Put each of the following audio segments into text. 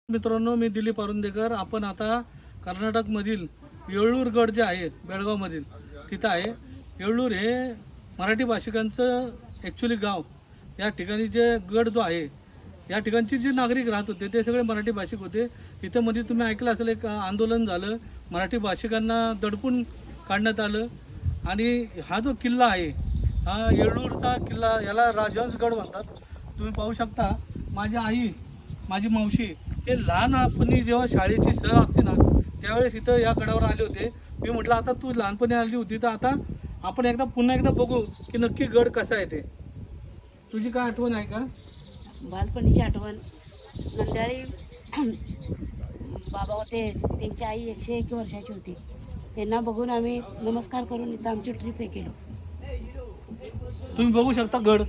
मित्रांनो, मी दिलीप अरुंदेकर. आपण आता कर्नाटकमधील येळ्ळूर गड जे आहे बेळगावमधील तिथं आहे. येळ्ळूर हे मराठी भाषिकांचं ॲक्च्युली गाव. या ठिकाणी जे गड जो आहे या ठिकाणचे जे नागरिक राहत होते ते सगळे मराठी भाषिक होते. इथं मध्ये तुम्ही ऐकलं असेल एक आंदोलन झालं, मराठी भाषिकांना दडपून काढण्यात आलं. आणि हा जो किल्ला आहे हा येळ्ळूरचा किल्ला, याला राजहंसगड म्हणतात. तुम्ही पाहू शकता, माझी आई, माझी मावशी हे लहानपणी जेव्हा शाळेची सहल असते ना त्यावेळेस इथं या गडावर आले होते. मी म्हटलं आता तू लहानपणी आली होती तर आता आपण पुन्हा एकदा बघू की नक्की गड कसा आहे ते. तुझी काय आठवण आहे का? बालपणीची आठवण. नंदाळी बाबा होते, त्यांची आई 101 वर्षाची होती. त्यांना बघून आम्ही नमस्कार करून इथं आमची ट्रिप हे केलो. तुम्ही बघू शकता गड.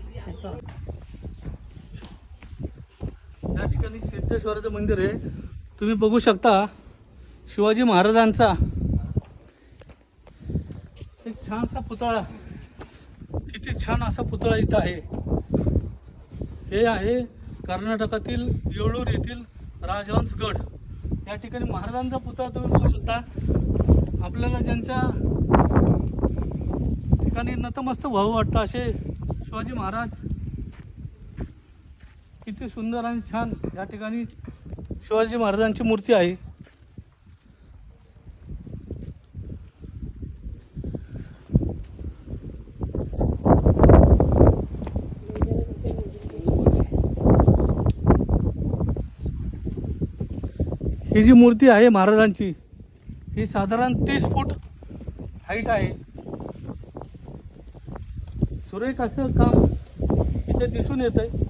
या ठिकाणी सिद्धेश्वराचं मंदिर आहे. तुम्ही बघू शकता शिवाजी महाराजांचा एक छानसा पुतळा. किती छान असा पुतळा इथं आहे. हे आहे कर्नाटकातील येळ्ळूर येथील राजहंसगड. या ठिकाणी महाराजांचा पुतळा तुम्ही बघू शकता. आपल्याला ज्यांच्या ठिकाणी नतमस्त व्हावं वाटतं असे शिवाजी महाराज. किती सुंदर आणि छान या ठिकाणी शिवाजी महाराजांची मूर्ती आहे. ही जी मूर्ती आहे महाराजांची ही साधारण 30 फूट हाईट आहे. सुरेख असं काम इथे दिसून येत आहे.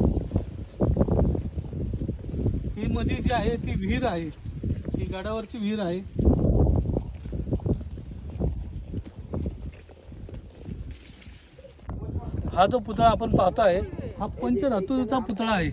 ही मध्ये जी आहे ती विहीर आहे, ही गडावरची विहीर आहे. हा जो पुतळा आपण पाहतो आहे हा पंचधातूचा पुतळा आहे.